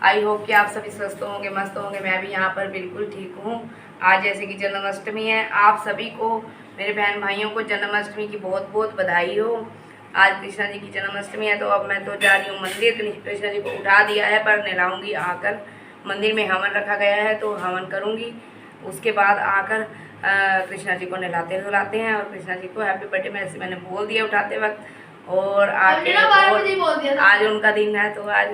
I hope कि आप सभी स्वस्थ होंगे, मस्त होंगे। मैं भी यहाँ पर बिल्कुल ठीक हूँ। आज जैसे कि जन्माष्टमी है, आप सभी को, मेरे बहन भाइयों को जन्माष्टमी की बहुत बहुत बधाई हो। आज कृष्णा जी की जन्माष्टमी है, तो अब मैं तो जा रही हूँ मंदिर। कृष्णा जी को उठा दिया है, पर नहलाऊंगी आकर। मंदिर में हवन रखा गया है, तो हवन करूँगी। उसके बाद आकर कृष्णा जी को नहलाते धुलाते हैं, और कृष्णा जी को हैप्पी बर्थडे मैंने बोल दिया उठाते वक्त। और आज उनका दिन है, तो आज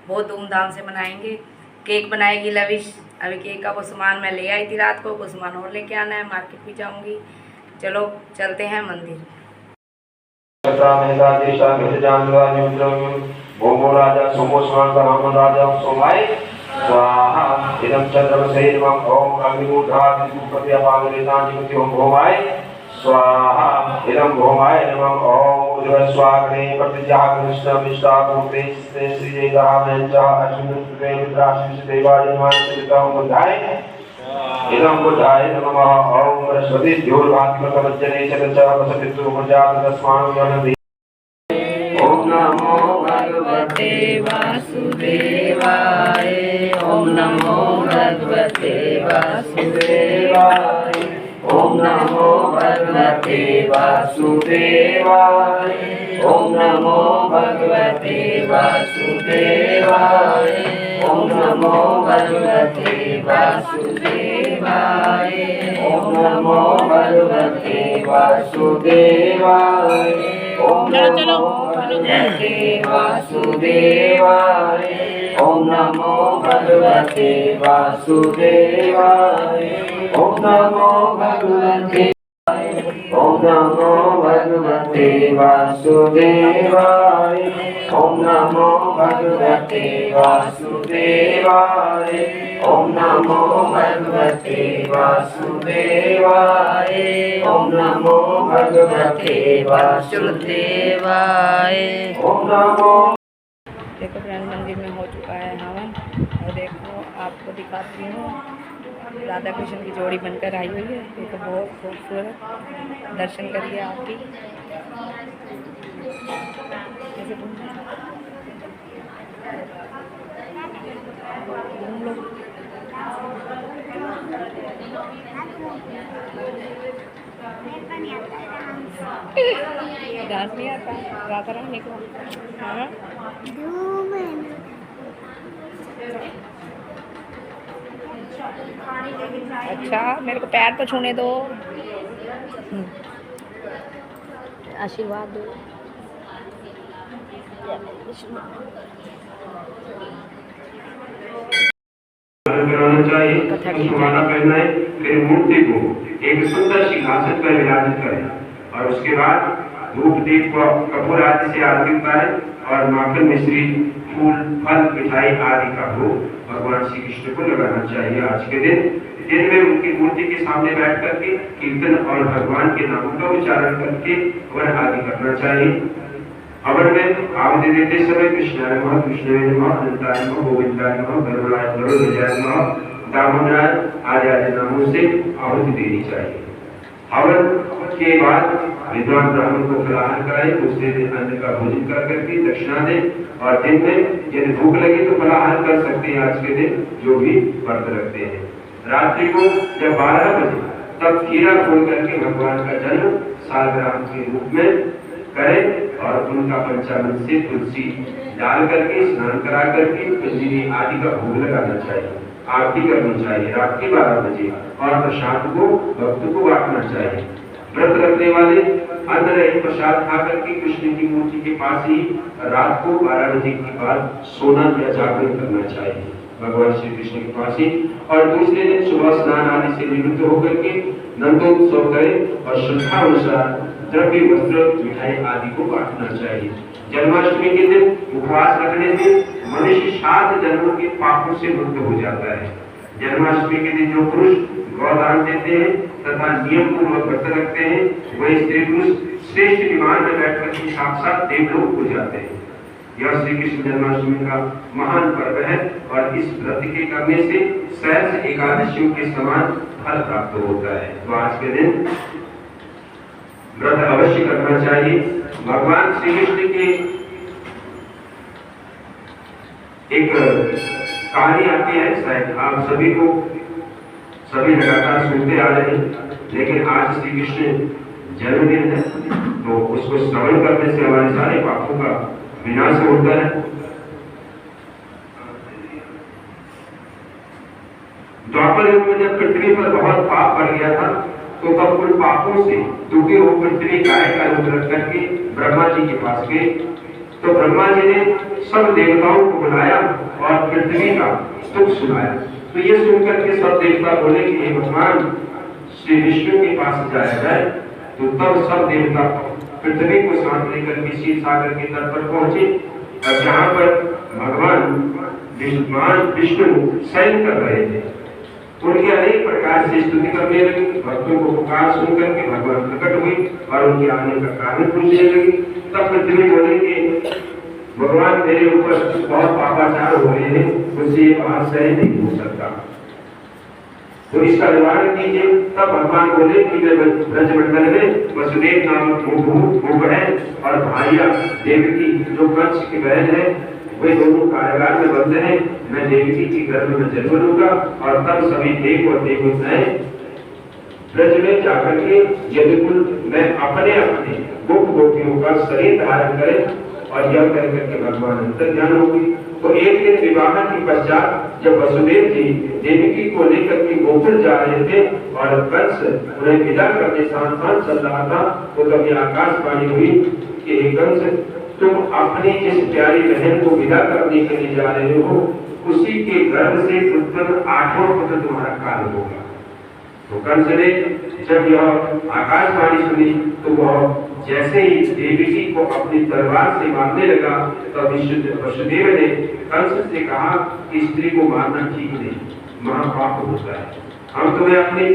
बहुत धूमधाम से मनाएंगे। केक बनाएगी लविश। अभी केक का वो सामान मैं ले आई थी रात को, वो सामान और लेके आना है, मार्केट भी जाऊंगी। चलो चलते हैं मंदिर। राजा सोमो राजा सोमाय स्वाहा इदं चंद्रमसे नमः ओम अग्निमूर्धादिपत्यपावलिनाजिपति ओम भौमाय स्वाहा इदं भौमाय नमः ओम उज्ज्वलस्वाग्ने प्रतिजागृष्णमिष्टाभूते श्रीजयरामेन्द्र अश्विनस्ते रुद्राश्विदेवायमानसिद्धं बुद्धाय इदं बुद्धाय नमः ओम बृहस्पति द्योर्भातिमतमज्जने चतुर्वसतित्व प्रजातस्मान् ओम नमो भगवते वासुदेवाय ओम नमो भगवते वासुदेवाय ओम नमो भगवते वासुदेवाय ओम नमो भगवते वासुदेवाय ओम नमो भगवते वासुदेवाय ओम नमो भगवते वासुदेवाय ओम नमो भगवते वासुदेवाय ओम नमो भगवते वासुदेवाय ओम नमो भगवते ओम नमो भगवते वासुदेवाय ओम नमो भगवते वासुदेवाय ओम नमो भगवते वासुदेवाय ओम नमो भगवते वासुदेवाय ओम नमो। देखो फ्रेंड, मंदिर में हो चुका है हवन, और देखो आपको दिखाती हूँ, राधा कृष्ण की जोड़ी बनकर आई हुई है। देखो बहुत खूबसूरत, दर्शन करिए आप भी। डांस नहीं आता राधा रानी को? हाँ अच्छा, मेरे को पैर तो छूने दो, आशीर्वाद दो। माला पहनना है, फिर मूर्ति को एक सुंदर सिंहासन पर विराजित करें, और उसके बाद धूप दीप कपूर आदि से आरती उतारें, और माखन मिश्री फूल फल मिठाई आदि का भोग भगवान श्री कृष्ण को लगाना चाहिए। आज के दिन में उनकी मूर्ति के सामने बैठ करके कीर्तन और भगवान के नामों का उच्चारण करके वन आदि करना चाहिए। हवन में आहुति देते समय कृष्णाय नमः, कृष्णाय नमः, अनंताय नमः, गोविंदाय नमः, गरुड़ाय गरुड़ध्वजाय नमः, दामोदराय आदि नामों से आहुति देनी चाहिए। हवन के बाद विद्वान ब्राह्मण को फलाहार कराए, उससे अन्न का भोजन कर करके दक्षिणा दे, और दिन में यदि भूख लगे तो फलाहार कर सकते हैं आज के दिन, जो भी व्रत रखते हैं। रात्रि को जब 12 बजे तब खीरा खोल करके भगवान का जन्म सालग्राम के रूप में करें, और उनका पंचामृत से तुलसी डाल करके स्नान करा करके पंजीरी आदि का भोग लगाना चाहिए, आरती करनी चाहिए रात के 12 बजे, और प्रसाद को भक्त को बांटना चाहिए। व्रत रखने वाले अन्न रहित प्रसाद खा करके कृष्ण की मूर्ति के पास ही रात को 12 बजे के बाद सोना या जागरण करना चाहिए भगवान श्री कृष्ण के पास ही, और दूसरे दिन सुबह स्नान आदि से निवृत्त होकर के नंदोत्सव करें, और श्रद्धा अनुसार द्रव्य वस्त्र मिठाई आदि को बांटना चाहिए। जन्माष्टमी के दिन उपवास रखने से मनुष्य 7 जन्मों के पापों से मुक्त हो जाता है। जन्माष्टमी के दिन जो पुरुष गौदान देते हैं तथा नियम पूर्वक व्रत रखते हैं, वही स्त्री पुरुष श्रेष्ठ विमान में बैठकर के साक्षात देवलोक हो जाते हैं। यह श्री कृष्ण जन्माष्टमी का महान पर्व है, और इस व्रत के करने से सहस्र एकादशियों के समान फल प्राप्त होता है। तो आज के दिन व्रत अवश्य करना चाहिए। भगवान श्री कृष्ण के एक कहानी आती है, शायद आप सभी को सभी लगातार सुनते आ रहे हैं, लेकिन आज श्री कृष्ण जन्मदिन है, तो उसको श्रवण करने से हमारे सारे पापों का विनाश होता है। द्वापर युग में जब पृथ्वी पर बहुत पाप बढ़ गया था, तो तब उन पापों से दुखी हो पृथ्वी गाय का रूप रख करके ब्रह्मा जी के पास गए। तो ब्रह्मा जी ने सब देवताओं को बुलाया और पृथ्वी का दुख सुनाया। तो ये सुनकर के सब देवता बोले कि हे भगवान, श्री विष्णु के पास जाया जाए। तो तब सब देवता पृथ्वी को साथ लेकर क्षीर सागर के तट पर पहुंचे, और जहाँ पर भगवान विष्णु शयन कर रहे थे, उनके अनेक प्रकार से स्तुति करने लगी। भक्तों को पुकार सुन करके भगवान प्रकट हुए और उनके आने का कारण पूछने लगी। तब पृथ्वी बोले कि भगवान मेरे ऊपर बहुत पापाचार हो रहे हैं, मुझसे ये बात सही नहीं हो सकता, तो इसका निवारण कीजिए। तब भगवान बोले कि ब्रजमंडल में वसुदेव नामक मुख है और भाइया देवकी जो कंस की बहन है, वे दोनों कारागार में बंद हैं। मैं देवकी की गर्भ में जन्म लूंगा और तब सभी देव और देवताएं ब्रज में जाकर के यदुकुल में अपने अपने गोपियों का शरीर धारण करें, और यह कह करके भगवान अंतर्ध्यान होगी। तो एक दिन विवाह के पश्चात जब वसुदेव जी देवकी को लेकर के गोकुल जा रहे थे और कंस उन्हें विदा करने साथ चल रहा था, तो कभी आकाशवाणी हुई कि हे कंस, तुम अपनी जिस प्यारी बहन को विदा करने के लिए जा रहे हो, उसी के गर्भ से उत्पन्न 8वां पुत्र तुम्हारा काल होगा। तो कंस ने जब यह आकाशवाणी सुनी, तो वह जैसे ही देवकी को अपनी तलवार से मारने लगा, तब वसुदेव ने कंस से कहा कि स्त्री को मारना ठीक नहीं, महापाप होता है। हम तुम्हें अपनी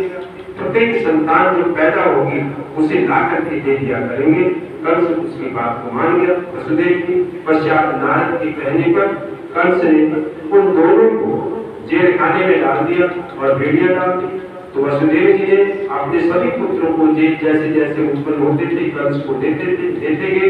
प्रत्येक संतान जो पैदा होगी उसे ला करके दे दिया करेंगे। कंस उसकी बात को मान गया वसुदेव की। पश्चात नारद के कहने पर कंस ने उन दोनों को जेल खाने में डाल दिया और भेड़िया डाल दी। तो वसुदेव जी ने अपने सभी पुत्रों को जैसे जैसे उत्पन्न होते थे कंस को देते गए।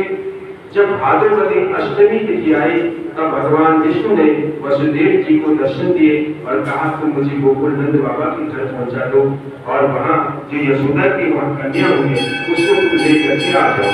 जब भादोवती अष्टमी तिथि आई, तब भगवान विष्णु ने वसुदेव जी को दर्शन दिए और कहा तुम मुझे गोकुल नंद बाबा के घर पहुंचा दो, और वहाँ जो यशोदा की वहाँ कन्या हुई उसको तुम लेकर के आ जाओ।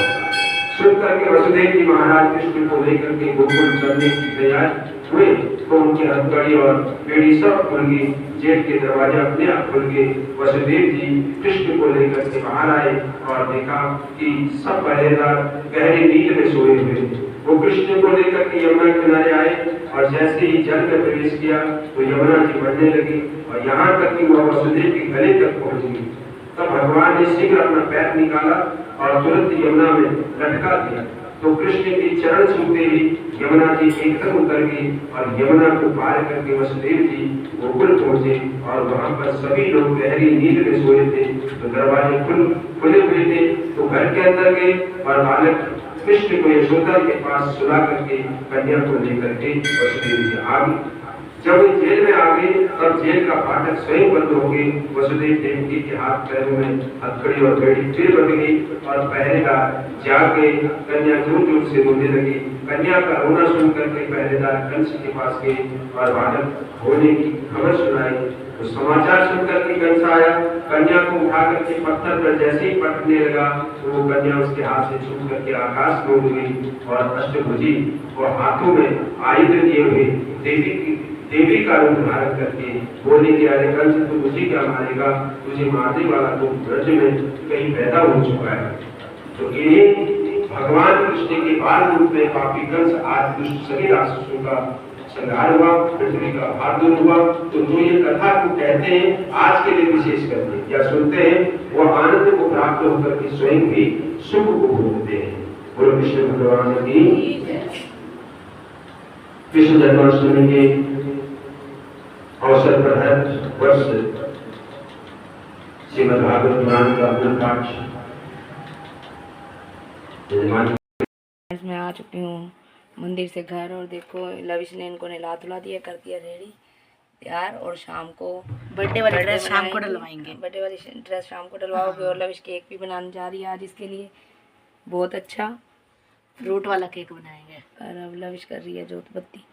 सुन करके वसुदेव जी महाराज कृष्ण को लेकर के गोकुल चलने की तैयार हुए, तो उनकी हथकड़ी और बेड़ी सब खुल गई, जेल के दरवाजे अपने आप खुल गए। वसुदेव जी कृष्ण को लेकर के बाहर आए और देखा कि सब पहरेदार गहरी नींद में सोए हुए। वो कृष्ण को लेकर के यमुना किनारे आए और जैसे ही जल में प्रवेश किया तो यमुना जी बढ़ने लगी और यहाँ तक कि वह वसुदेव के गले तक पहुंच गई। तब भगवान ने शीघ्र अपना पैर निकाला और तुरंत यमुना में लटका दिया। तो कृष्ण के चरण छूते ही यमुना जी एकदम उतर गई और यमुना को पार करके वसुदेव जी गोकुल पहुंचे, और वहां पर सभी लोग गहरी नींद में सोए थे। तो दरवाजे खुले हुए थे, तो घर के अंदर गए और बालक कृष्ण को यशोदा के पास सुला करके कन्या को लेकर के वसुदेव जी आ गए। जब वे जेल में आ गए, तब जेल का फाटक स्वयं बंद हो गए। वसुदेव देवकी के हाथ पैरों में हथकड़ी और बेड़ी फिर बंध गई और पहरेदार जाग गए। कन्या जोर जोर से रोने लगी। कन्या का रोना सुनकर के पहरेदार कंस के पास गए और बालक होने की खबर सुनाई। तो समाचार सुनकर के कंस आया, कन्या को उठा करके पत्थर पर जैसे ही पटकने लगा, तो वो कन्या उसके हाथ से छूट करके आकाश में उड़ गई और अष्टभुजी और हाथों में आयुध लिए हुए देवी का रूप धारण करके बोले कि अरे कंस तू मुझे क्या मारेगा, तुझे मारने वाला तो ब्रज में कहीं पैदा हो चुका है। तो इन्हीं भगवान कृष्ण के बाल रूप में पापी कंस आज दुष्ट सभी राक्षसों का संहार हुआ, पृथ्वी का भार दूर हुआ। तो जो ये कथा को कहते हैं आज के लिए विशेष करते हैं या सुनते हैं, वो आनंद को प्राप्त होकर के स्वयं भी सुख को भोगते हैं। बोलो कृष्ण भगवान की। कृष्ण जन्माष्टमी के अवसर पर हर वर्ष श्रीमद् भागवत पुराण का पूर्ण पाठ मैं आ चुकी हूँ मंदिर से घर, और देखो लविश ने इनको नहला धुला दिया, कर दिया रेडी तैयार, और शाम को बर्थडे वाली ड्रेस शाम को डलवाएंगे। बर्थडे वाली ड्रेस शाम को डलवाओगे। और लविश केक भी बनाने जा रही है आज इसके लिए, बहुत अच्छा फ्रूट वाला केक बनाएंगे। और अब लविश कर रही है जोत बत्ती।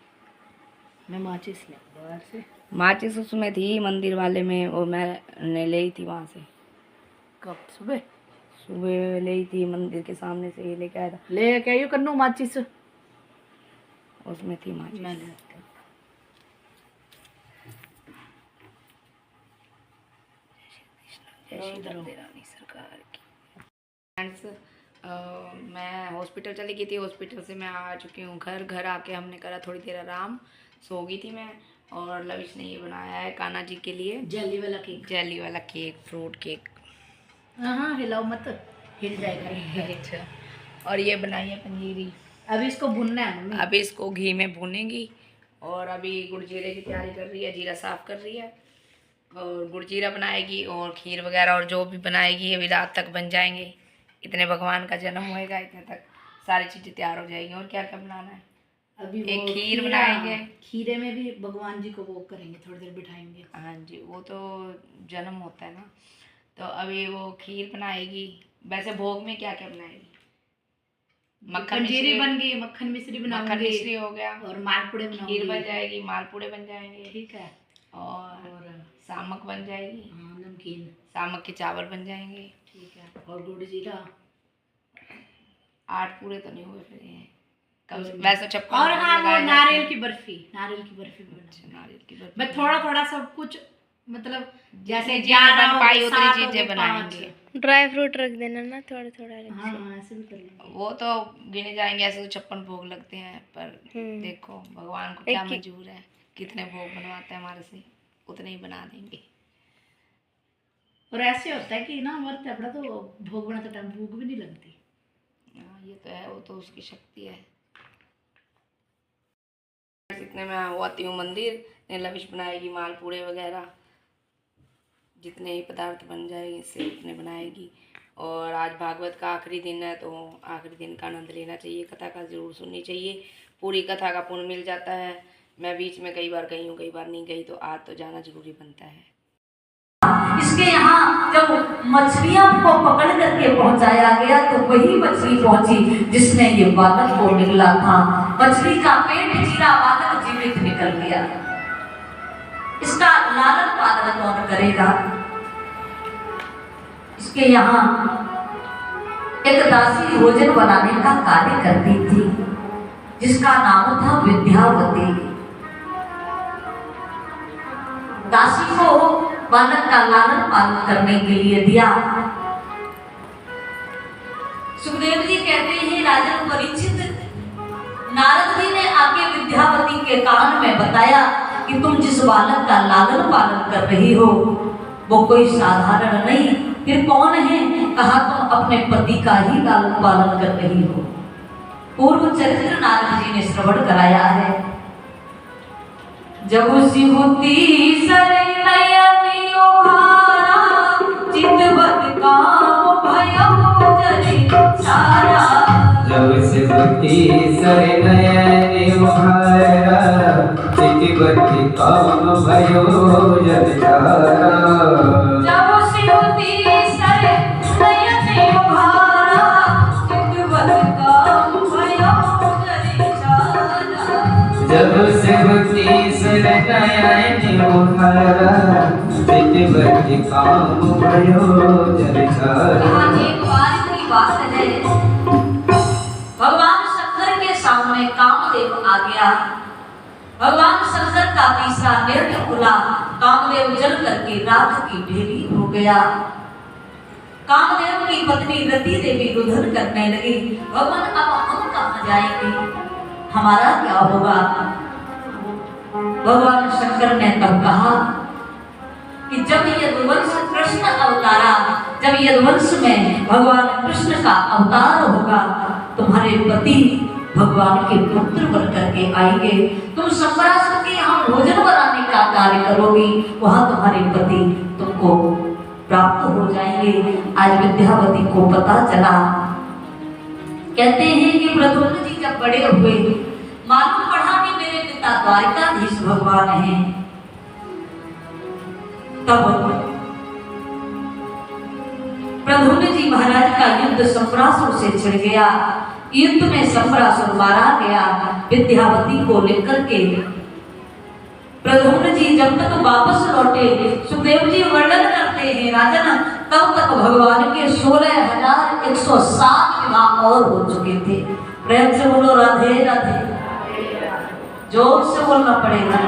मैं माचिस ले बाहर से। माचिस उसमें थी मंदिर वाले में, वो मैंने ली थी वहाँ से। कब? सुबह सुबह ली थी मंदिर के सामने से, ये लेके आया था। ले के आयु कन्नू माचिस। उसमें थी माचिस। मैं ले आती हूँ। जय श्री राधे रानी सरकार की। फ्रेंड्स, मैं हॉस्पिटल चली गई थी। हॉस्पिटल से मैं आ चुकी हूँ घर। घर आके हमने करा थोड़ी देर आराम, सो गई थी मैं। और लविश ने ये बनाया है कान्हा जी के लिए जेली वाला केक। जेली वाला केक, फ्रूट केक। हाँ हिलाओ मत, हिल जाएगा। अच्छा। और ये बनाई है पंजीरी। अभी इसको भुनना है मम्मी। अभी इसको घी में भूनेंगी। और अभी गुड़ जीरे की तैयारी कर रही है, जीरा साफ कर रही है और गुड़ जीरा बनाएगी। और खीर वगैरह और जो भी बनाएगी अभी रात तक बन जाएंगे। इतने भगवान का जन्म होएगा, इतने तक सारी चीज़ें तैयार हो जाएगी। और क्या क्या बनाना है? अभी एक वो खीर बनाएंगे। खीरे में भी भगवान जी को वो करेंगे, थोड़ी देर बिठाएंगे। हाँ जी, वो तो जन्म होता है ना। तो अभी वो खीर बनाएगी। वैसे भोग में क्या क्या बनाएगी? मक्खन पंजीरी मिश्री बन गई, मक्खन मिश्री मक्खन बनाऊंगी मिश्री हो गया, और मालपुड़े खीर बनाऊंगी। बन जाएगी, मालपुड़े बन जाएंगे, ठीक है। और सामक बन जाएगी, हाँ नमकीन। सामक के चावल बन जाएंगे। ठीक है। और गुड़ जीरा। 8 पूरे तो नहीं हुए फिर ये कब वैसे 56 और हाँ वो लगाए नारियल जाते की बर्फी, नारियल की बर्फी भी हैं। बनाऊंगी। अच्छा, नारियल की बर्फी। मैं थोड़ा थोड़ा सब कुछ मतलब जैसे जैसे चीजें बन 11 पाई हो, उतनी 7 हो चीजें गए, बनाएंगे। 5। ड्राई फ्रूट रख देना ना थोड़ा थोड़ा हाँ हाँ ऐसे भी कर लेंगे। वो तो गिने जाएंगे, ऐसे तो 56 भोग लगते हैं। पर देखो भगवान को क्या मंजूर है, कितने भोग बनवाते हैं हमारे से, उतने ही बना देंगे। और ऐसे होता है कि ना व्रत अपना तो भोग बनाते टाइम भूख भी नहीं लगती। हाँ, ये तो है, वो तो उसकी शक्ति है। इतने में आती हूँ मंदिर। लविश बनाएगी मालपूड़े वगैरह, जितने ही पदार्थ बन जाएंगे इससे उतने बनाएगी। और आज भागवत का आखिरी दिन है, तो आखिरी दिन का आनंद लेना चाहिए, कथा का जरूर सुननी चाहिए। पूरी कथा का पुण्य मिल जाता है। मैं बीच में कई बार गई हूँ, कई बार नहीं गई, तो आज तो जाना जरूरी बनता है। इसके यहाँ जब मछलियां को पकड़ करके पहुंचाया गया तो वही मछली पहुंची जिसने ये बालक को निकला था। मछली का पेट चीरा, बालक जीवित निकल गया। इसका लालन पालन कौन करेगा? इसके यहाँ एक दासी भोजन बनाने का कार्य करती थी, जिसका नाम था विद्यावती। दासी को बालक का लालन पालन करने के लिए दिया। सुखदेव जी कहते हैं, राजन परीक्षित, नारद जी ने आके विद्यावती के कान में बताया कि तुम जिस बालक का लालन पालन कर रही हो वो कोई साधारण नहीं। फिर कौन है? कहा तुम अपने पति का ही लालन पालन कर रही हो। पूर्व चरित्र नारद जी ने श्रवण कराया है। जब शिवती सरे नयनी उभारा, चितवत काम भयो जनि सारा। जब शिवती सरे नयनी उभारा, चितवत काम भयो जनि सारा। जब शिवती सरे नयनी उभारा, चितवत काम भयो जनि सारा। जब शिवती सरे नयनी उभारा, चितवत काम भयो जनि सारा। यहाँ एक बार की बात है, भगवान शंकर के सामने कामदेव आ गया। भगवान शंकर का तीसरा नेत्र खुला, कामदेव जल करके राख की ढेरी हो गया। कामदेव की पत्नी रति देवी रुदन करने लगी, भगवान अब हम कहाँ जाएंगे, हमारा क्या होगा? भगवान शंकर ने तब कहा कि जब यदुवंश कृष्ण अवतारा, जब यदुवंश में भगवान कृष्ण का अवतार होगा, तुम्हारे पति भगवान के पुत्र बन करके आएंगे। तुम संवरासुर के यहाँ भोजन बनाने का कार्य करोगी, वहां तुम्हारे पति तुमको प्राप्त हो जाएंगे। आज विद्यावती को पता चला। कहते हैं कि प्रद्युम्न जी जब बड़े हुए, मालूम पड़ा कि मेरे पिता द्वारिकाधीश भगवान हैं। तब प्रद्युम्न जी महाराज का युद्ध संवरासुर से छिड़ गया। युद्ध में संवरासुर मारा गया। विद्यावती को लेकर के प्रद्युम्न जी जब तक वापस लौटे, सुखदेव जी वर्णन करते हैं राजन, तब तक भगवान के 16,107 विवाह और हो चुके थे। प्रेम से बोलो राधे राधे, जोर से बोलना पड़ेगा।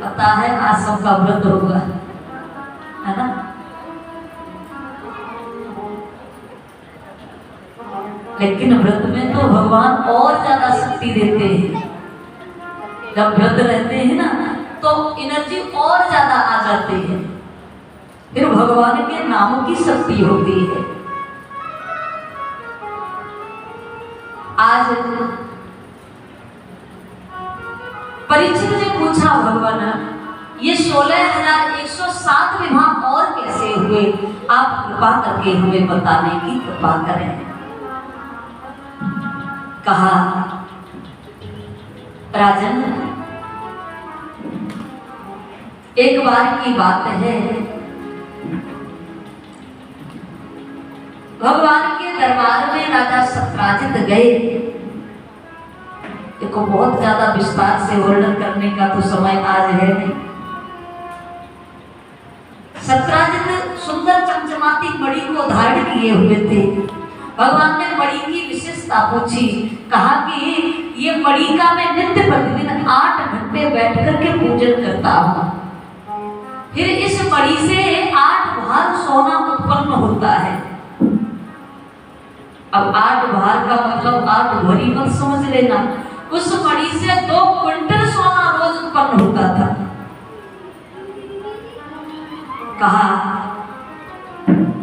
पता है आज सबका व्रत होगा, है ना? लेकिन व्रत में तो भगवान और ज्यादा शक्ति देते हैं। जब व्रत रहते हैं ना तो एनर्जी और ज्यादा आ जाती है, फिर भगवान के नामों की शक्ति होती है। आज परीक्षित ने पूछा, भगवान ये 16,107 विवाह और कैसे हुए? आप कृपा करके हमें बताने की कृपा करें। कहा, राजन एक बार की बात है, भगवान के दरबार में राजा सत्राजित गए। देखो बहुत ज्यादा विस्तार से वर्णन करने का तो समय आज है नहीं। सत्राजित सुंदर चमचमाती मणि को धारण किए हुए थे। भगवान ने मणि की विशेषता पूछी, कहा कि ये मणि का मैं नित्य प्रतिदिन 8 घंटे बैठ करके पूजन करता हूँ। फिर इस मणि से 8 भार सोना उत्पन्न होता है। अब 8 भार का मतलब 8 भरी मत समझ लेना, उस मणि से 2 क्विंटल सोना रोज उत्पन्न होता था। कहा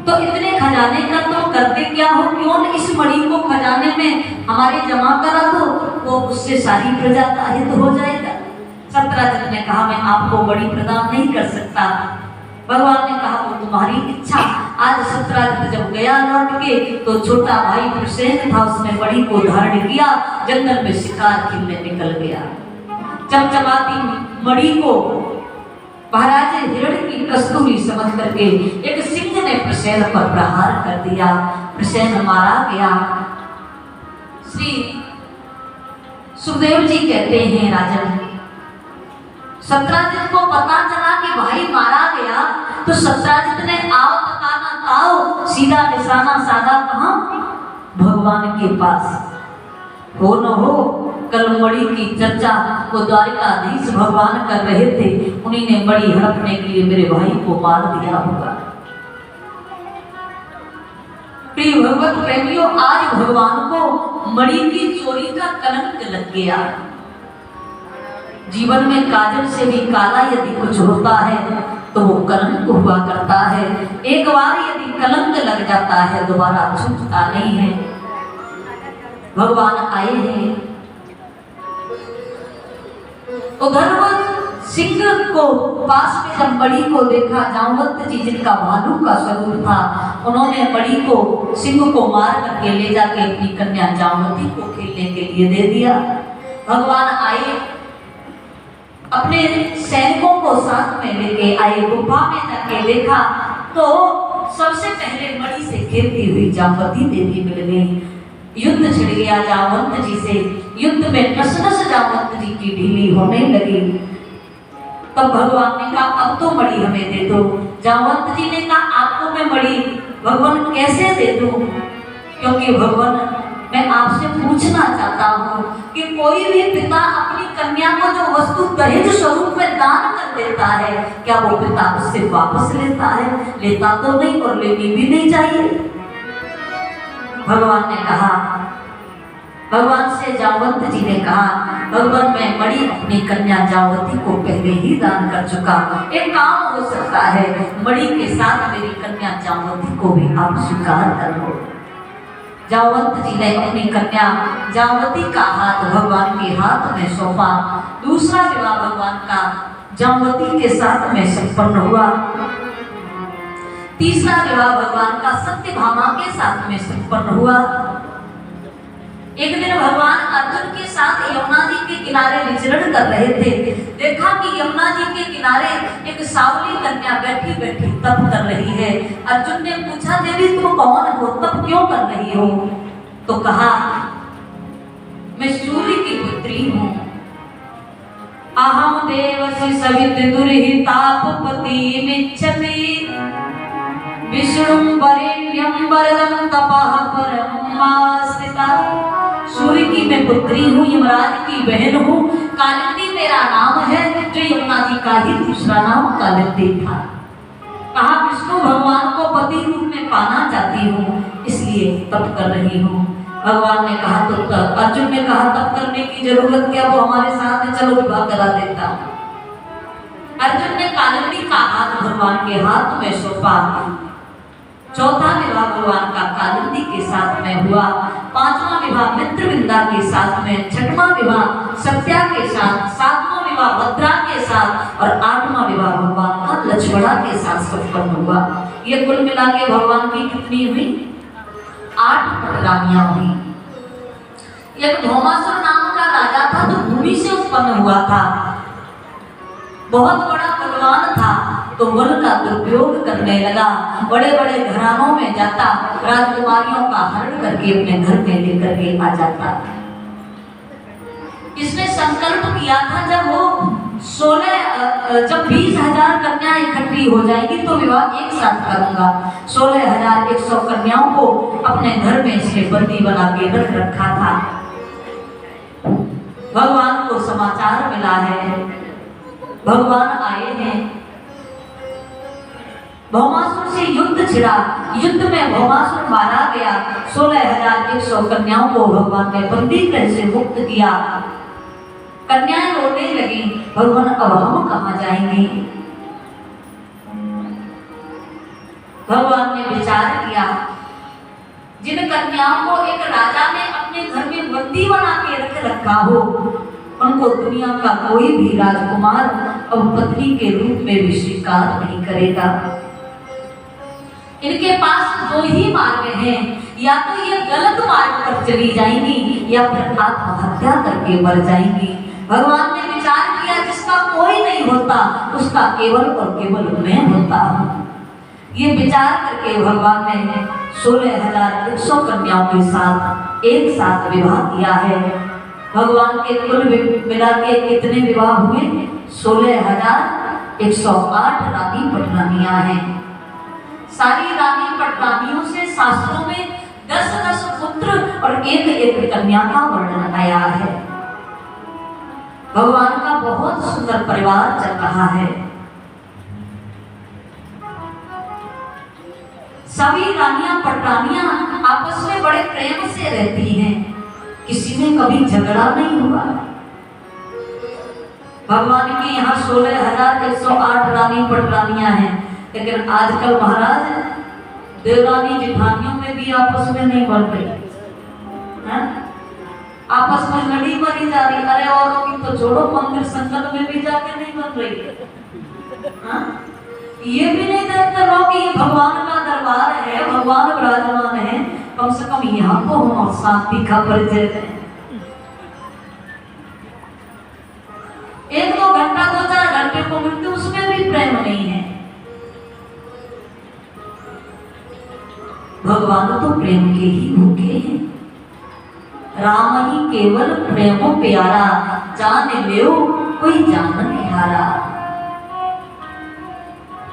तो इतने खजाने का तो करते क्या हो, क्यों न इस मणि को खजाने में हमारे जमा करा दो, वो उससे सारी प्रजा का हित हो जाएगा। सत्राजित ने कहा, मैं आपको मणि प्रदान नहीं कर सकता। भगवान ने कहा, वो तुम्हारी इच्छा। आज सत्राजित जब गया लौट के तो छोटा भाई प्रसेन था, उसने मणि को धारण किया, जंगल में शिकार खेलने निकल गया। चमचमाती मणि को महाराज हिरण की कस्तूरी समझ करके एक सिंह ने प्रसेन पर प्रहार कर दिया। प्रसेन मारा गया। श्री सुखदेव जी कहते हैं, राजन सत्राजित को पता चला कि भाई मारा गया, तो सत्राजित ने आओ तकाना ताओ, सीधा निशाना साधा कहां? भगवान के पास। हो न हो, कल मणि की चर्चा को द्वारिकाधीश भगवान कर रहे थे, उन्हीं ने मणि हड़पने के लिए मेरे भाई को मार दिया होगा। प्रिय भगवत प्रेमियों, आज भगवान को मणि की चोरी का कलंक लग गया। जीवन में काजल से भी काला यदि कुछ होता है तो वो कलंक हुआ करता है। एक बार यदि कलंक लग जाता है दोबारा छूटता नहीं है। भगवान आए हैं, उधर वो सिंह को पास में जब मणि को देखा, जामवंत जी जिनका भालू का स्वरूप था, उन्होंने मणि को सिंह को मार करके ले जाके अपनी कन्या जामवती को खेलने के लिए दे दिया। भगवान आए, अपने सैनिकों को साथ में लेके आए, गुफा में जाके देखा तो सबसे पहले मणि से खेलती हुई जामवती देवी मिल गई। युद्ध छिड़ गया जामवंत जी से, युद्ध में नस नस जामवंत जी की ढीली होने लगी। तब भगवान ने कहा, अब तो मणि हमें दे दो। जामवंत जी ने कहा, आपको मैं मणि भगवान कैसे दे दूं? क्योंकि भगवान मैं आपसे पूछना चाहता हूँ कि कोई भी पिता अपनी कन्या को जो वस्तु दहेज स्वरूप में दान कर देता है, क्या वो पिता उससे वापस लेता है? लेता तो नहीं, और लेनी भी नहीं चाहिए। भगवान ने कहा, भगवान से जामवंत जी ने कहा, भगवान मैं मणि अपनी कन्या जामवती को पहले ही दान कर चुका। एक काम हो सकता है, मणि के साथ मेरी कन्या जामवती को भी आप स्वीकार कर लो। जामवंत जी ने अपनी कन्या जामवती का हाथ भगवान के हाथ में सौंपा। दूसरा विवाह भगवान का जामवती के साथ में संपन्न हुआ। तीसरा विवाह भगवान का सत्यभामा के साथ में संपन्न हुआ। एक दिन भगवान अर्जुन के साथ यमुना जी के किनारे विचरण कर रहे थे। देखा कि यमुना जी के किनारे एक सावली कन्या बैठी बैठी तप कर रही है। अर्जुन ने पूछा, देवी तुम कौन हो, तप क्यों कर रही हो? तो कहा, मैं सूर्य की पुत्री हूँ। अहम देवसी सवित दुर्हितापपति मिच्छति विष्णुं वरेण्यं वरदं तपः परमास्थिता। सूर्य की मैं पुत्री हूँ, यमराज की बहन हूँ। कालिंदी मेरा नाम है, जो यमुना जी का ही दूसरा नाम कालिंदी था। कहा विष्णु भगवान को पति रूप में पाना चाहती हूँ, इसलिए तप कर रही हूँ। भगवान ने कहा तो अर्जुन ने कहा तप करने की जरूरत क्या, वो हमारे साथ है, चलो विवाह करा देता हूँ। अर्जुन ने कालिंदी का हाथ भगवान के हाथ में सौंपा। चौथा विवाह भगवान का कालिंदी के साथ में हुआ। पांचवा विवाह मित्रविंदा के साथ में, छठवां विवाह सत्या के साथ, सातवां विवाह भद्रा के साथ और आठवां विवाह भगवान का लक्ष्मणा के साथ संपन्न हुआ। ये कुल मिला के भगवान की कितनी हुई? 8 पटरानियां हुई। एक धौमासुर नाम का राजा था, जो भूमि से उत्पन्न हुआ था, बहुत बड़ा बलवान था, तो बल का दुरुपयोग करने लगा। बड़े बड़े घरानों में जाता, राजकुमारियों का हरण करके अपने घर में लेकर के आ जाता। इसने संकल्प किया था जब 20,000 कन्या इकट्ठी हो जाएगी तो विवाह एक साथ करूंगा। 16,100 कन्याओं को अपने घर में इसने बंदी बना के रख रखा था। भगवान को समाचार मिला है, भगवान आए हैं। भौमासुर से युद्ध छिड़ा, युद्ध में भौमासुर मारा गया। 16,100 कन्याओं को भगवान ने बंदी गृह से मुक्त किया। कन्याएं रोने लगी, भगवान अब हम कहाँ जाएंगे? भगवान ने विचार किया, जिन कन्याओं को एक राजा ने अपने घर में बंदी बना के रख रखा हो, उनको दुनिया का कोई भी राजकुमार अब पत्नी के रूप में भी स्वीकार नहीं करेगा। इनके पास 2 ही मार्ग हैं, या तो ये गलत मार्ग पर चली जाएंगी या फिर आत्महत्या करके मर जाएंगी। भगवान ने विचार किया, जिसका कोई नहीं होता उसका केवल और केवल मैं होता हूँ। ये विचार करके भगवान ने 16,100 कन्याओं के साथ एक साथ विवाह किया है। भगवान के कुल मिला के कितने विवाह हुए? 16,108 रानी पटरानियां हैं। सारी रानी पटरानियों से शास्त्रों में 10-10 पुत्र और एक कन्या का वर्णन आया है। भगवान का बहुत सुंदर परिवार चल रहा है। सभी रानियां पटरानियां आपस में बड़े प्रेम से रहती हैं, किसी में कभी झगड़ा नहीं हुआ। भगवान की यहाँ 16,108 रानी पटरानियां हैं, लेकिन आजकल महाराज देवरानी जिठानियों में भी आपस में नहीं बन रही है, आपस में लड़ी मरी जा रही। अरे औरों की तो छोड़ो, मंदिर संगत में भी जाके नहीं बन रही है। ये भी नहीं देखते लोग कि ये भगवान का दरबार है, भगवान विराजमान है, कम से कम यहाँ को हम और शांति का परिचय दें। 1-2 घंटा 2-4 घंटे को मिलते, उसमें भी प्रेम नहीं है। भगवान तो प्रेम के ही भूखे हैं। राम ही केवल प्रेमो प्यारा, जान ले कोई जान निहारा।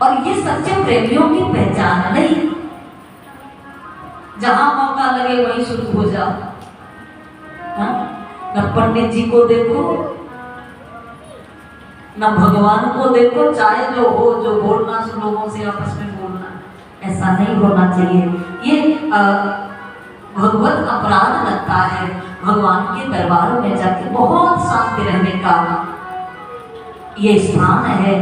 और ये सच्चे प्रेमियों की पहचान नहीं। जहां मौका लगे वहीं शुरू हो जाओ। न पंडित जी को देखो, न भगवान को देखो, चाहे जो हो, जो बोलना लोगों से आपस में बोलना, ऐसा नहीं होना चाहिए। ये भगवत अपराध लगता है। भगवान के दरबार में जाके बहुत शांति रहने का ये स्थान है।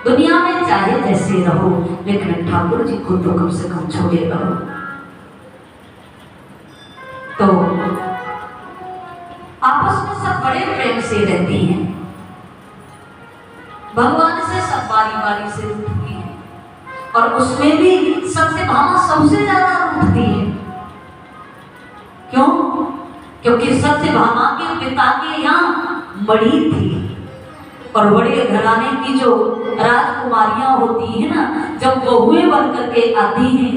दुनिया में चाहे जैसे रहो, लेकिन ठाकुर जी को तो कम से कम छोड़े रहो। तो आपस में सब बड़े प्रेम से रहती हैं। भगवान से सब बारी बारी से रूठती हैं, और उसमें भी सत्यभामा सबसे ज्यादा रूठती है। क्यों? क्योंकि सत्यभामा के पिता के यहाँ बड़ी थी, और बड़े घराने की जो राजकुमारियां होती है ना, जब बहुएं बन करके आती हैं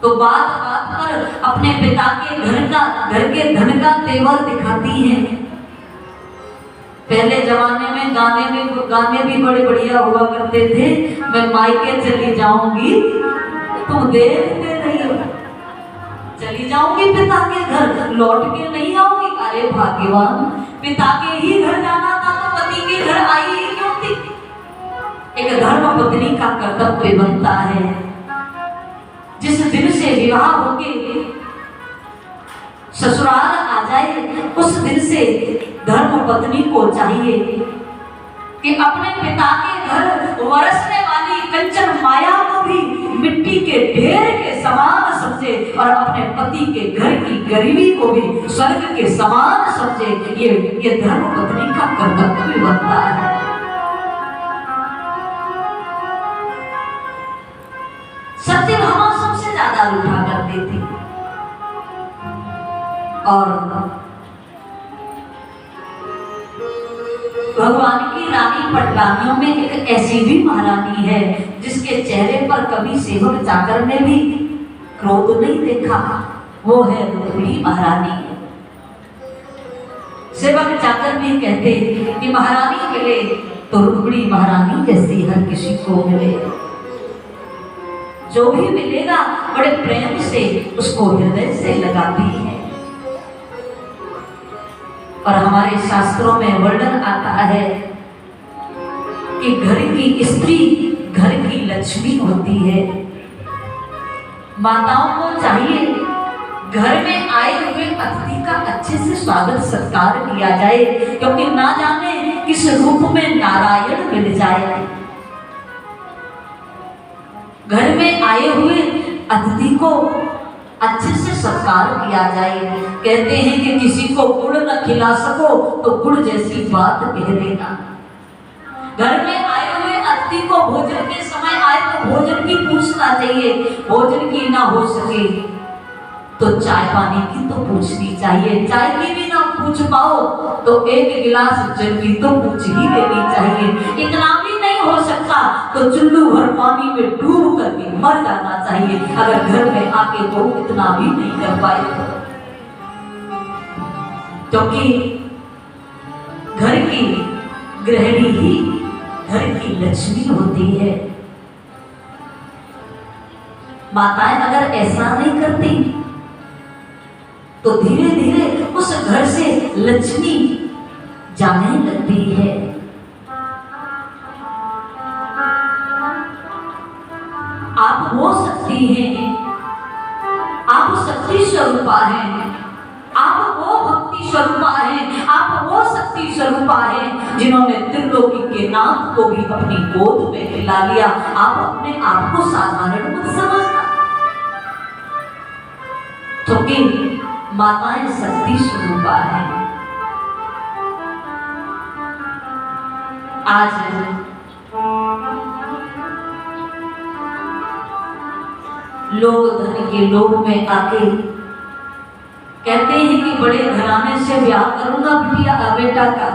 तो बात बात पर अपने पिता के घर के धन का तेवर दिखाती हैं। पहले जमाने में गाने भी बड़े बढ़िया हुआ करते थे। मैं मायके चली जाऊंगी तुम देखते नहीं हो, चली जाऊंगी पिता के घर, लौट के नहीं आऊंगी। अरे भाग्यवान, पिता के ही घर जाना था तो पति के घर आई ही क्यों थी? एक धर्म पत्नी का कर्तव्य बनता है, जिस दिन से विवाह होके ससुराल आ जाए उस दिन से धर्म पत्नी को चाहिए कि अपने पिता के घर वरसने वाली कंचन माया को भी मिट्टी के ढेर के समान समझे और अपने पति के घर की गरीबी को भी स्वर्ग के समान समझे। ये धर्म पत्नी का कर्तव्य बनता है। सत्यभामा सबसे ज्यादा रूठा करती थी और भगवान की रानी पटरानियों में एक ऐसी भी महारानी है जिसके चेहरे पर कभी सेवक चाकर ने भी क्रोध नहीं देखा, वो है रुक्मिणी महारानी। सेवक चाकर भी कहते कि महारानी मिले तो रुक्मिणी महारानी जैसी हर किसी को मिले। जो भी मिलेगा बड़े प्रेम से उसको हृदय से लगाती है। और हमारे शास्त्रों में वर्णन आता है कि घर की स्त्री घर की लक्ष्मी होती है। माताओं को चाहिए घर में आए हुए अतिथि का अच्छे से स्वागत सत्कार किया जाए, क्योंकि ना जाने किस रूप में नारायण मिल जाए। घर में आए हुए अतिथि को अच्छे से सत्कार किया जाए। कहते हैं कि किसी को गुड़ न खिला सको तो गुड़ जैसी बात कह देना। घर में आए हुए अतिथि को भोजन के समय आए तो भोजन की पूछना चाहिए, भोजन की ना हो सके तो चाय पानी की तो पूछनी चाहिए। चाय की भी ना पूछ पाओ तो एक गिलास जल की तो पूछ ही लेनी चाहिए। इतना भी नहीं हो सकता तो चुल्लू भर पानी में डूब करके मर जाना चाहिए। अगर घर में आके तो इतना भी नहीं कर पाए, क्योंकि घर की गृहिणी ही घर की लक्ष्मी होती है। माताएं अगर ऐसा नहीं करती तो धीरे धीरे उस घर से लक्ष्मी जाने लगती है। आप हो सकती हैं, आप शक्ति स्वरूपा हैं, आप वो भक्ति स्वरूपा हैं, आप वो शक्ति स्वरूपा हैं जिन्होंने त्रिलोकी के नाथ को भी अपनी गोद में मिला लिया। आप अपने आप को साधारण मत समझना, क्योंकि माताएं शक्ति स्वरूपा है। आज लोग धन के लोभ में आके कहते हैं कि बड़े घराने से ब्याह करूंगा बिटिया बेटा का।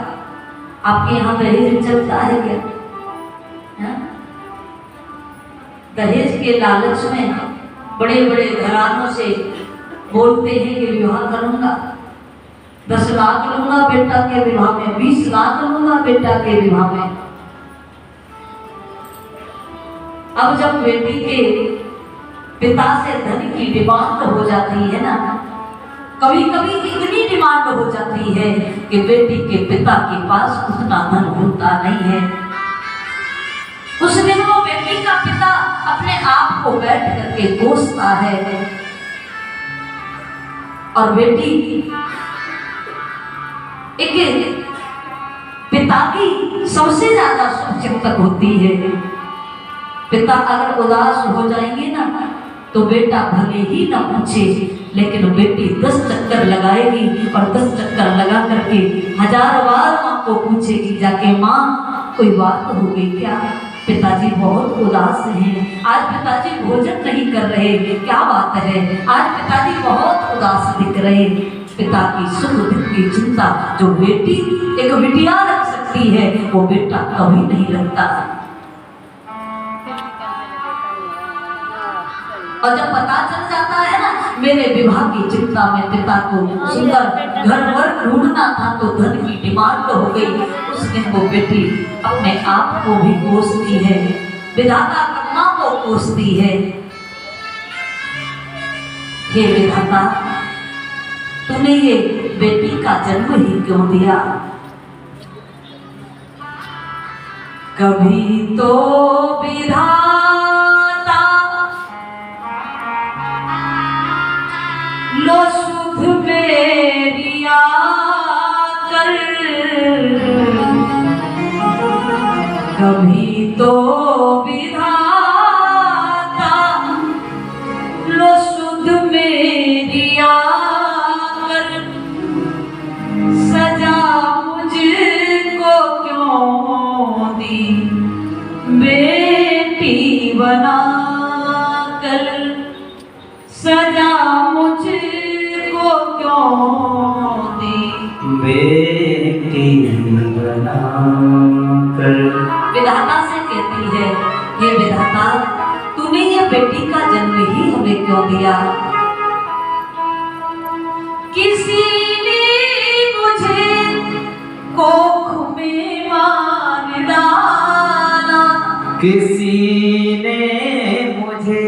आपके यहाँ दहेज चलता है क्या? है? दहेज के लालच में बड़े बड़े घरानों से बोलते हैं कि विवाह करूंगा, 10 लाख लूंगा बेटा के विवाह में, 20 लाख लूंगा बेटा के विवाह में। अब जब बेटी के पिता से धन की डिमांड हो जाती है ना, कभी कभी इतनी डिमांड हो जाती है कि बेटी के पिता के पास उतना धन होता नहीं है। उस दिन वो बेटी का पिता अपने आप को बैठ करके कोसता है और बेटी एक पिता की सबसे ज्यादा शुभचिंतक होती है। पिता अगर उदास हो जाएंगे ना तो बेटा भले ही ना पूछे, लेकिन बेटी 10 चक्कर लगाएगी और 10 चक्कर लगा करके 1000 बार माँ को पूछेगी जाके, माँ कोई बात हो गई क्या? पिताजी बहुत उदास हैं, आज पिताजी भोजन नहीं कर रहे, क्या बात है? आज पिताजी बहुत उदास दिख रहे। पिता की सुख दुख की चिंता जो बेटी एक बिटिया रख सकती है वो बेटा कभी नहीं रखता। और जब पता चल जाता है ना मेरे विवाह की चिंता में पिता को सुंदर घर वर ढूंढना था तो धन की डिमांड हो गई। उस दिन वो बेटी अपने आप को भी कोसती है, विधाता कर्मा को कोसती है। हे विधाता, तूने ये बेटी का जन्म ही क्यों दिया? कभी तो विधाता लो सुध मेरी आकर, कभी तो विधाता लो सुध मेरी आकर, सजा मुझको क्यों दी बेटी बना कर, सजा मुझको क्यों दी बेटी बना कर। विधाता से कहती है, हे विधाता, तूने ये बेटी का जन्म ही हमें क्यों दिया? किसी ने मुझे कोख में मार डाला, किसी ने मुझे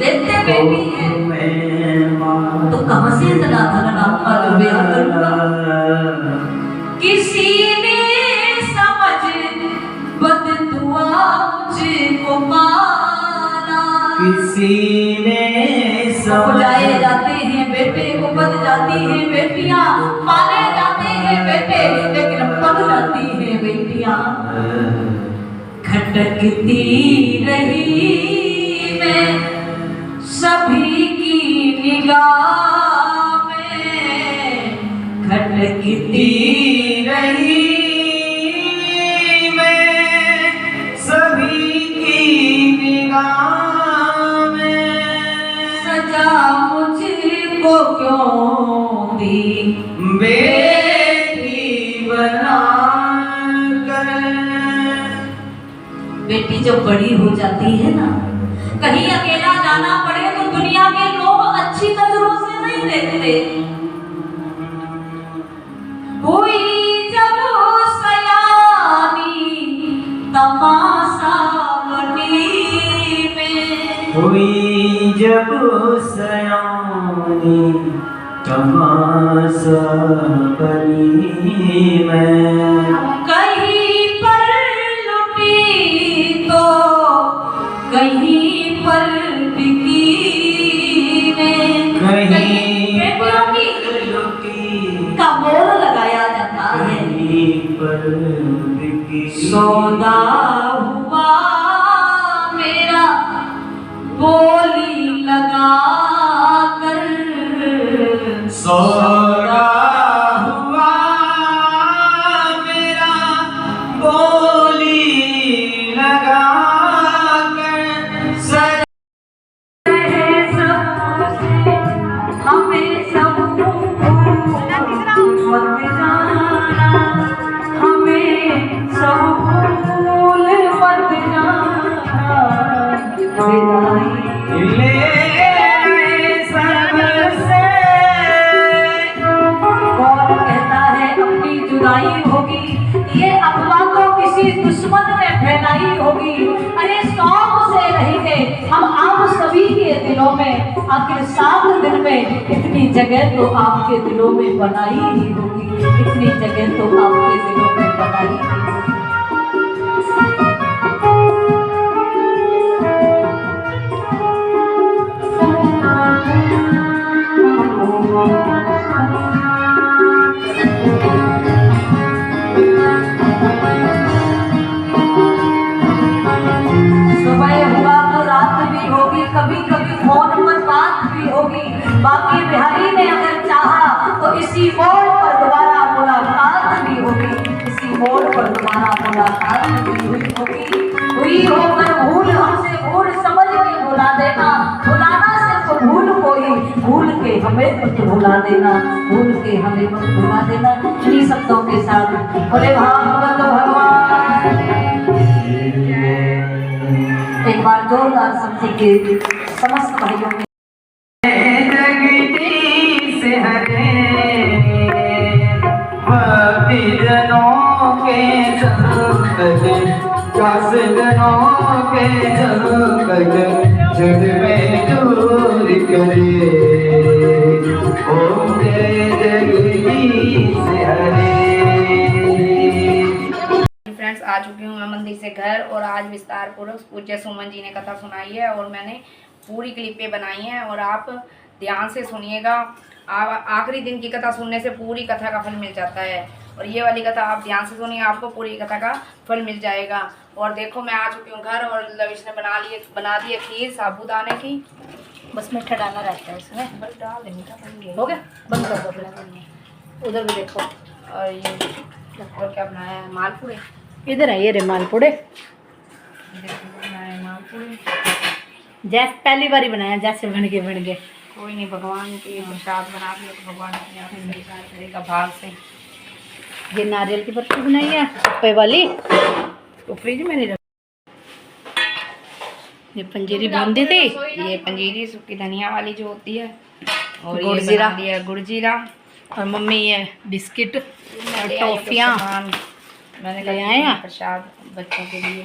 देखते बेटी है में मार तो कहां से इतना धन नाम का दुर्व्यवहार करूंगा? किसी ने समझ बददुआ मुझको पाला, किसी ने बुझाए जाते हैं बेटे, उपज जाती हैं बेटियां, पाले जाते हैं बेटे, लेकिन पक जाती हैं बेटियां। खटकती रही मैं सभी की निगाह में, खटकती रही मैं सभी की निगाह में, सजा मुझको क्यों दी बेटी बना कर। बेटी जब बड़ी हो जाती है ना, कहीं अकेला जाना पड़े तो दुनिया के लोग अच्छी नजरों से नहीं देखते। हुई जब सयानी तमाशा बनी में, हुई जब सयानी तमाशा बनी मैं, कहीं पर लुटी तो कहीं पर बिकी में, कहीं बेटियों की लुटी का मोल लगाया जाता है। कहीं पर बिकी। सौदा हुआ मेरा बोली लगा कर, सौदा हुआ मेरा बोली लगा कर, हमें सब मत जाना, हमें सब भूल मत जाना, विदाई ले सबसे। कौन कहता है अपनी जुदाई होगी? ये अफवाह तो किसी दुश्मन ने फैलाई होगी। अरे शौक से रहेंगे हम आप सभी के दिलों में, आखिर 7 दिन में इतनी जगह तो आपके दिलों में बनाई ही होगी, इतनी जगह तो आपके दिलों में बनाई ही होगी। सुबह हुआ तो रात भी होगी, कभी कभी फोन पर बात भी होगी। बाकी बिहारी ने अगर चाहा तो इसी मोड़ पर दोबारा मुलाकात भी होगी, इसी मोड़ पर दोबारा मुलाकात भी हुई होगी। हुई होकर भूल हमसे भूल समझ के भुला देना, भुलाना सिर्फ भूल को ही, भूल के हमें मत भुला देना, भूल के हमें मत भुला देना। इन्हीं शब्दों के साथ बोले भागवत भगवान। एक बार जोरदार शब्द के समस्त भाइयों में कासगनों के जंगल जग में दूर करे ओम जय जगदीश हरे। फ्रेंड्स, आ चुकी हूँ मैं मंदिर से घर और आज विस्तार पूर्वक पूज्य सुमन जी ने कथा सुनाई है और मैंने पूरी क्लिपें बनाई हैं और आप ध्यान से सुनिएगा। आखिरी दिन की कथा सुनने से पूरी कथा का फल मिल जाता है और ये वाली कथा आप ध्यान से सुनिए, आपको पूरी कथा का फल मिल जाएगा। और देखो मैं आ चुकी हूँ घर और लविश ने बना दी है खीर साबूदाने की। बस मीठा डालना रहता है इसमें। बस डाल दे, मीठा बन गया। हो गया, बंद कर दो फिर। उधर भी देखो, और ये और क्या बनाया है, मालपुड़े। इधर है ये रे मालपुड़े। देखो बनाया है मालपुड़े। जैसे पहली बार ही बनाया, जैसे बन गए। कोई नहीं, भगवान के प्रसाद बना दिया तो भगवान अपने आप स्वीकार करेगा भाव से। ये नारियल की बर्फी बनाई है पप्पे वाली, तो फ्रिज में नहीं रख। ये पंजीरी बूंदी थी, ये पंजीरी सूखी धनिया वाली जो होती है, और गुड़ ये जीरा। बना दिया गुड़ जीरा। और मम्मी ये बिस्किट और टॉफियाँ मैंने ले आए हैं। प्रसाद बच्चों के लिए,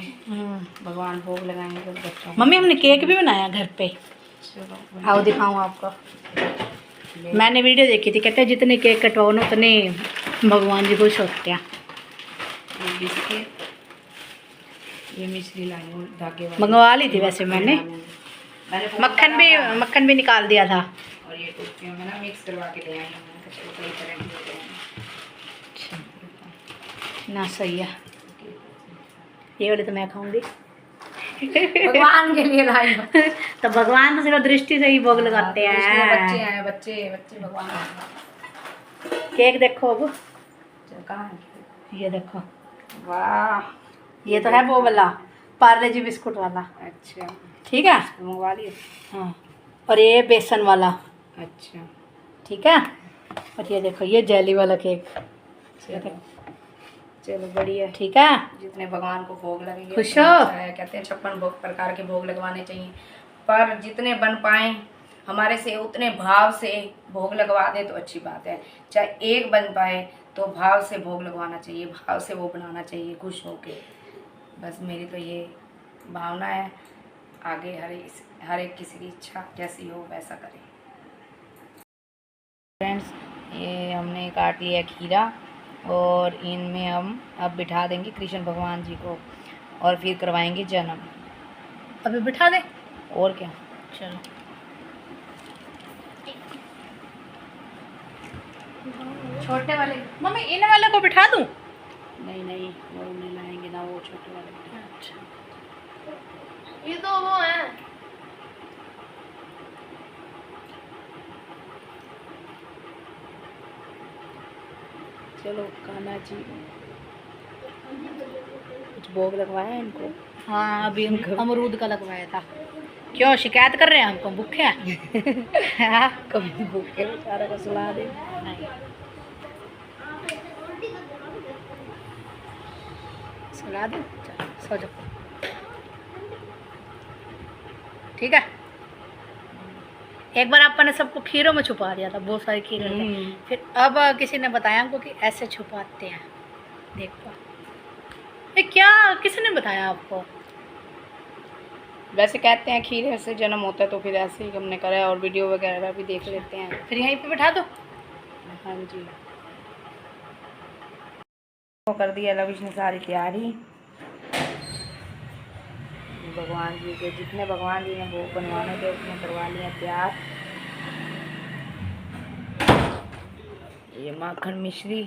भगवान भोग लगाएंगे तो बच्चों। मम्मी हमने केक भी बनाया घर पे, चलो आओ दिखाऊं आपको। मैंने वीडियो देखी थी, कहते हैं जितने केक कटवाओ ना उतने भगवान जी खुश होते हैं। ये बिस्किट, ये मिश्री लाई हूँ धागे वाली, मंगवा ली थी वैसे मैंने मक्खन भी निकाल दिया था। और ये टोपियों में ना मिक्स करवा के ले आई हूँ। मैंने कहा चलो कई तरह की होते हैं। ना सही है, ये वाली तो मैं खाऊंगी। भगवान के लिए लाई हूँ। तो भगवान तो सिर्फ दृष्टि से ही भोग लगाते इसमें हैं। बच्चे हैं, बच्चे भगवान हैं। केक देखो अब, चलो कहाँ है? ये देखो, वाह, ये तो है वो वाला पार्ले जी बिस्कुट वाला। अच्छा, ठीक है, तो मंगवा लिए। हाँ। और ये बेसन वाला, अच्छा, ठीक है। और ये देखो ये जेली वाला केक, ये देखो, चलो बढ़िया। ठीक है। जितने भगवान को भोग लगेंगे खुश उतना हो? अच्छा है। कहते हैं 56 प्रकार के भोग लगवाने चाहिए, पर जितने बन पाए हमारे से उतने भाव से भोग लगवा दे तो अच्छी बात है। चाहे एक बन पाए तो भाव से भोग लगवाना चाहिए, भाव से वो बनाना चाहिए खुश होके। बस मेरी तो ये भावना है। आगे हर एक किसी की इच्छा जैसी हो वैसा करें। फ्रेंड्स, ये हमने काट लिया खीरा और इनमें हम अब बिठा देंगे कृष्ण भगवान जी को और फिर करवाएंगे जन्म। अभी बिठा दे, और क्या, चलो। छोटे वाले मम्मी, इन वाले को बिठा दूं? नहीं वो नहीं लाएंगे ना, वो छोटे वाले। अच्छा, ये तो वो है। चलो कान्हा जी, कुछ भोग लगवाया इनको। हाँ अभी हम अमरूद का लगवाया था। क्यों शिकायत कर रहे हैं हमको, भूखे हैं? हाँ? कभी भूखे बेचारा को सुला दे। नहीं, सुला दो, चलो सो जाओ। ठीक है। एक बार आपने सबको खीरों में छुपा दिया था, बहुत सारी खीर थी। फिर अब किसी ने बताया हमको कि ऐसे छुपाते हैं। देखो ये क्या, किसने बताया आपको? वैसे कहते हैं खीर से जन्म होता है, तो फिर ऐसे ही हमने करा है और वीडियो वगैरह भी देख लेते हैं। फिर यहीं पे बैठा दो। हाँ जी, वो कर दिया लविश ने सारी तैयारी। भगवान जी के जितने भगवान जी ने भोग बनवाने थे उसने करवा लिया तैयार। ये माखन मिश्री,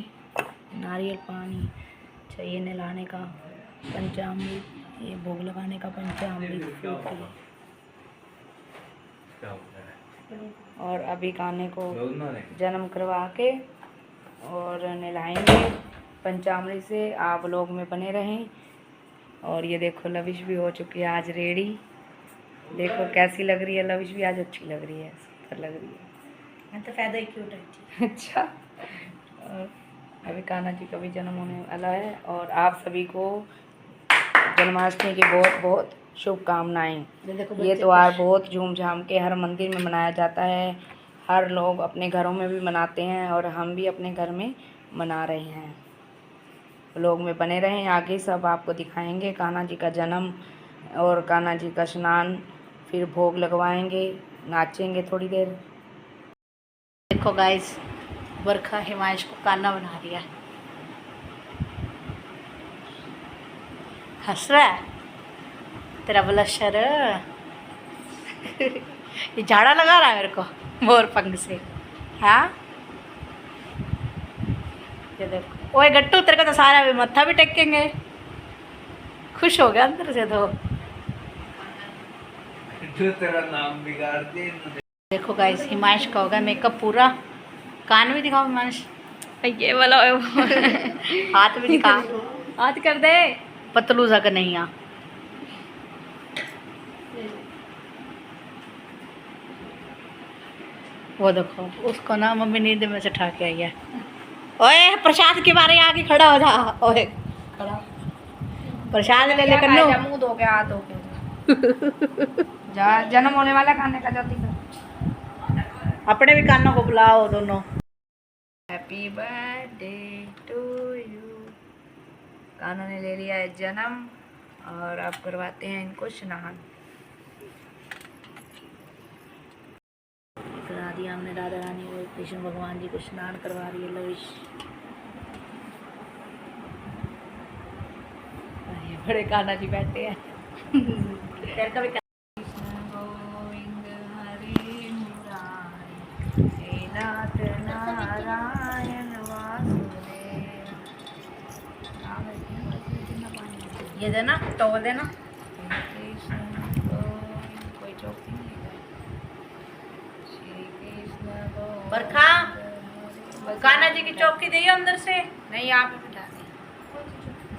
नारियल पानी चाहिए नहलाने का, पंचामृत, ये भोग लगाने का पंचामृत, और अभी कान्हे को जन्म करवा के और नहलाएंगे पंचामृत से। आप लोग में बने रहें। और ये देखो लविश भी हो चुकी है आज रेडी। देखो कैसी लग रही है लविश भी आज, अच्छी लग रही है, सुंदर लग रही है। मैं तो फायदा ही क्यूट है। अच्छा, और अभी कान्हा जी का भी जन्म होने वाला है और आप सभी को जन्माष्टमी की बहुत बहुत शुभकामनाएं। ये त्यौहार बहुत झूमझाम के हर मंदिर में मनाया जाता है, हर लोग अपने घरों में भी मनाते हैं और हम भी अपने घर में मना रहे हैं। व्लॉग में बने रहें। आगे सब आपको दिखाएंगे कान्हा जी का जन्म और कान्हा जी का स्नान, फिर भोग लगवाएंगे, नाचेंगे थोड़ी देर। देखो गाइस, बरखा हिमांश को कान्हा बना दिया। हंस रहा है तेरा ब्लशर। ये झाड़ा लगा रहा है मेरे को मोर पंख से। हाँ ये देखो, ओए गट्टू तेरे को तो सारा भी मत्था भी टेकेंगे। खुश हो गया अंदर से तो। जो तेरा नाम बिगाड़ दे। देखो गाइस, हिमांश का होगा मेकअप पूरा। कान भी दिखाओ हिमांश, ये वाला हाथ भी दिखा, हाथ कर दे पतलू सा नहीं आ। वो देखो उसको ना मम्मी नींद में से उठा के आई है। ओए प्रसाद के बारे आगे खड़ा हो जा। ओए खड़ा प्रसाद ले ले कन्नू। मुंह धो के हाथ धो के जा, जन्म होने वाला खाने का जाती का। अपने भी कानों को बुलाओ दोनों। Happy birthday to you. Kanha ने ले लिया है जन्म और अब करवाते हैं इनको स्नान। करा दिया हमने राधा रानी और कृष्ण भगवान जी को स्नान करवा रही है लविश। ये बड़े कान्हा जी बैठे हैं। तेरे का भी कृष्ण गोविंद हरि मुरारी, हे नाथ नारायण वासुदेव। ये देना टॉवल देना। कृष्ण गोविंद, कोई चौकी नहीं है। श्री कृष्ण गोविंद। बरखा कान्हा जी की चौकी दी अंदर से। नहीं, यहाँ पे बिठा दी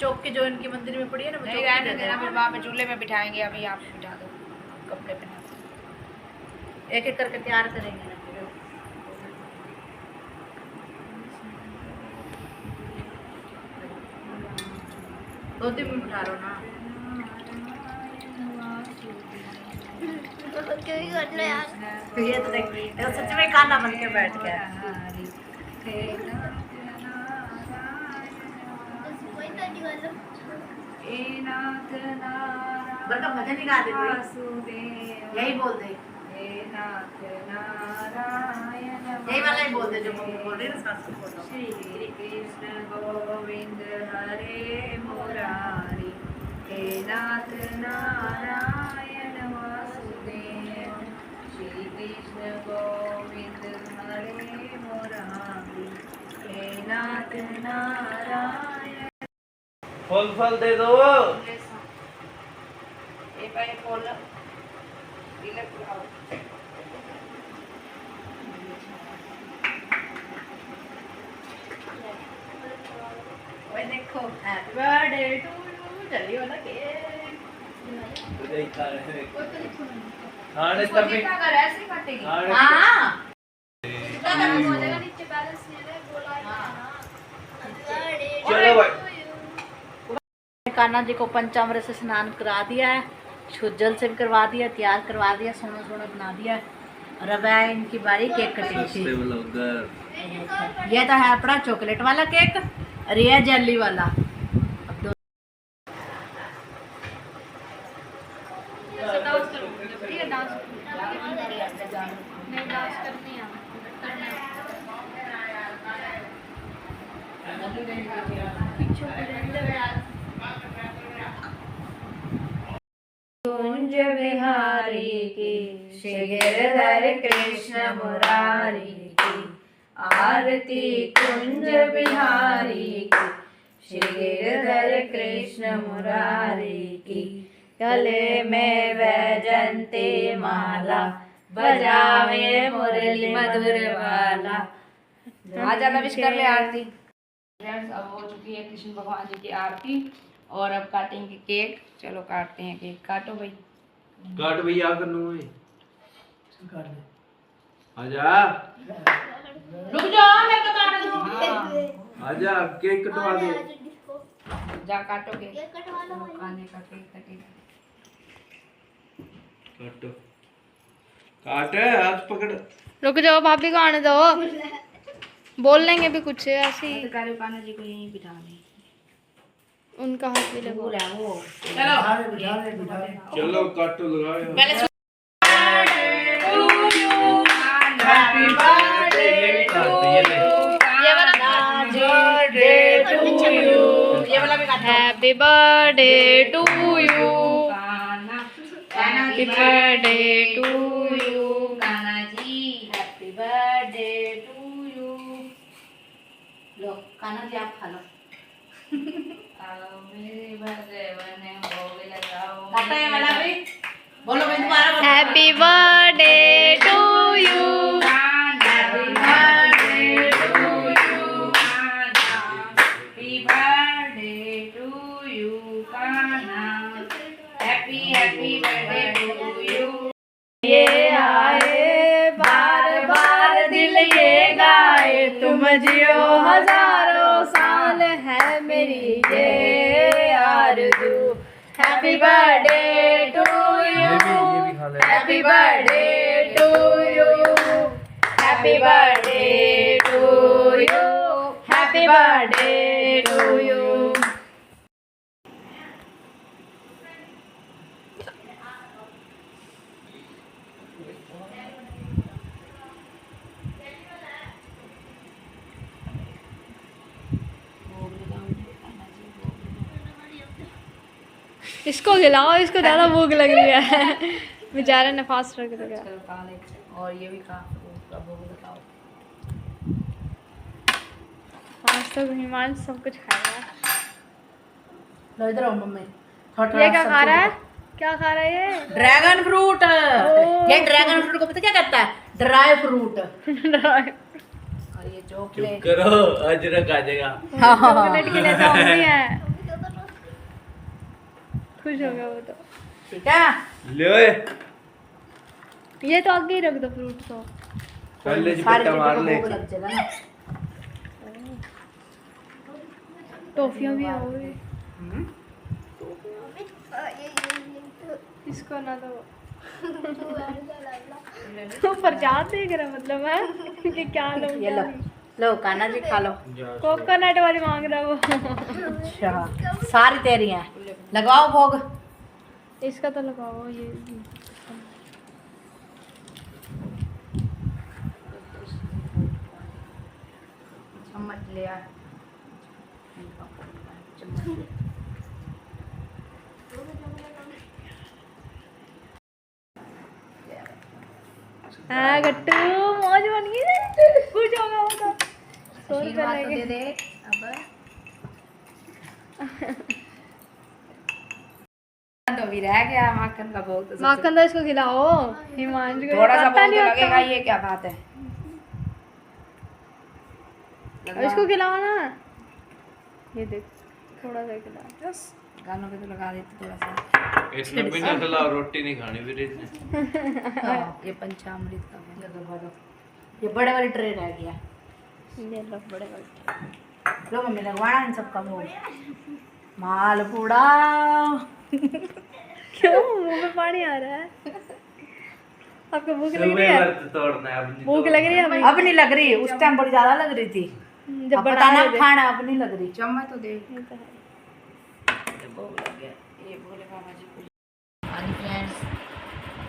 चौकी जो इनकी मंदिर में पड़ी है ना, वो नहीं, चौकी रहने दे देना, देना। फिर वहाँ पे चूल्हे में बिठाएंगे। अभी यहाँ पे बिठा दो, कपड़े पहना। एक एक करके तैयार करेंगे ना। दो दिन में बिठा रहा ना। क्यों ही करना यार। ये तो देख, देखो सच में कान्हा बन के बैठ गया। वही तो निकालो। बरका भजन ही गा दे कोई। वासुदेव, यही बोल दे, हे नाथ नारायण, यही वाला ही बोल दे जो मम्मी बोल रही है ना, सासू बोल रहा हूँ। श्री कृष्ण गोविंद हरे मुरारी, हे नाथ नारायण वासुदेव। श्री कृष्ण गोविंद हरे मुरारी, हे नाथ नारायण। फल फल दे दो। ये पाए फूल तिलक लगाओ। ओए देखो, हैप्पी बर्थडे टू यू। चलिए वाला केक। खाने इसको तभी जितना कर ऐसे ही काटेगी। खाने हाँ हो जाएगा, नीचे बैलेंस नहीं है, बोला है ना। चलो भाई। कान्हा जी को पंचामृत से स्नान करा दिया है, शुद्ध जल से भी करवा दिया, तैयार करवा दिया, सोना सोना बना दिया। और अब है इनकी बारी केक कटिंग की। ये तो है अपना चॉकलेट वाला केक और ये है जेली वाला। अब दो डांस करो, ठीक है डांस नहीं, डांस करनी है। कुंज बिहारी की, श्री गिरधर कृष्ण मुरारी की, आरती कुंज बिहारी की, श्री गिरधर कृष्ण मुरारी की। गले में वैजंती माला, बजावे मुरली मधुर वाला। आज लविश कर ले आरती। फ्रेंड्स, अब हो चुकी है कृष्ण भगवान जी की आरती और अब काटेंगे केक। चलो काटते हैं केक। काटो भाई। काट भैया कन्नू में आजा रुक जाओ, मैं काट दूँ। आजा केक कटवा दे। जा काटो केक। केक कटवा लो भाई। खाने का केक कटेगा। काट काट हाथ पकड़। रुक जाओ, भाभी को आने दो, बोल लेंगे भी कुछ ऐसे ही। तो काले कान्हा जी को यहीं बिठा दें। उनका हाथ भी लगा। दूर है वो। चलो काटो लगाओ पहले हैप्पी बर्थडे टू यू, ये वाला बर्थडे टू यू, ये वाला भी काटो। Happy birthday to you, happy birthday to you, Kanha ji happy birthday to you. लो कान्हा जी आप खा लो। आओ मेरे बर्थडे बने भोग लगाओ। काटा ये वाला भी बोलो, मैं दोबारा बोलो। Happy birthday to you, happy birthday to you, happy birthday to you Kanha, happy happy birthday to you. ये आए बार बार दिल ये गाए, तुम जियो हजारों साल, है मेरी ये आरज़ू। Happy birthday to you, happy birthday to you, happy birthday to you, happy birthday to you. इसको खिलाओ, इसको ज़्यादा भूख लग रही है। बेचारे ने फास्ट रख दिया। चलो खा ले, और ये भी खा, उसका भोग लगाओ। आज तो हिमांशु सब कुछ खाएगा। लो इधर आओ मम्मी। ये क्या खा रहा है? क्या खा रहा है ये? Dragon fruit. ये ड्रैगन फ्रूट को पता क्या कहता है? Dry fruit. और ये चॉकलेट। करो अजरक आ जाएगा। चॉकलेट के लिए तो हम भी हैं। खुश हो गया वो तो। ठीक है, ले ये तो आगे ही रख दो फ्रूट को। पहले जी सारे पट्टा चीज़ों मार को ले। भोग लग जाएगा ना। टॉफियाँ भी हो गई। इसको ना दो। तो प्रचार देख रहा मतलब है कि क्या लो। ये लो, लो कान्हा जी खा लो। कोकोनट वाली मांग रहा वो। अच्छा, सारी तेरी हैं। लगाओ भोग। इसका तो लगाओ ये। चम्मच ले आ। हाँ गट्टू मौज बन गई। कुछ होगा वो तो। आशीर्वाद तो दे दे अब। तो भी रह गया माखन का भोग। तो माखन तो इसको खिलाओ हिमांशु को। थोड़ा सा पता भोग नहीं तो होता। लगेगा। ये क्या बात है? अब इसको खिलाओ ना। ये देख थोड़ा सा खिलाओ। गानों पे तो लगा देते थोड़ा सा। इसने बिना खिलाओ रोटी नहीं खानी फिर इसने। ये पंचामृत का ये बड़े वाली ट्रे रह गया। ये लो बड़े बड़े। लो मम्मी लगवाना इन सबका भोग। मालपूड़ा। क्यों मुंह में पानी आ रहा है? आपको भूख लग रही है? व्रत तोड़ना है, अब नहीं भूख लग रही है अभी? अब नहीं लग रही, उस टाइम बड़ी ज्यादा लग रही थी। जब अब बना पता ना रहे थे। खाना अब नहीं लग रही। चम्मच तो दे। ये तो है। ये भोग लग गया। ये भोले बाबा जी को। हाँ जी फ्रेंड्स,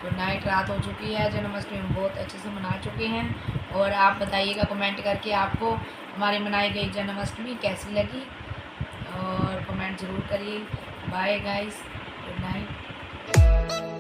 गुड नाइट। रात हो चुकी है। जन्माष्टमी हम बहुत अच्छे से मना चुके हैं। और आप बताइएगा कमेंट करके आपको हमारी मनाई गई जन्माष्टमी कैसी लगी, और कमेंट ज़रूर करिए। Bye guys, good night.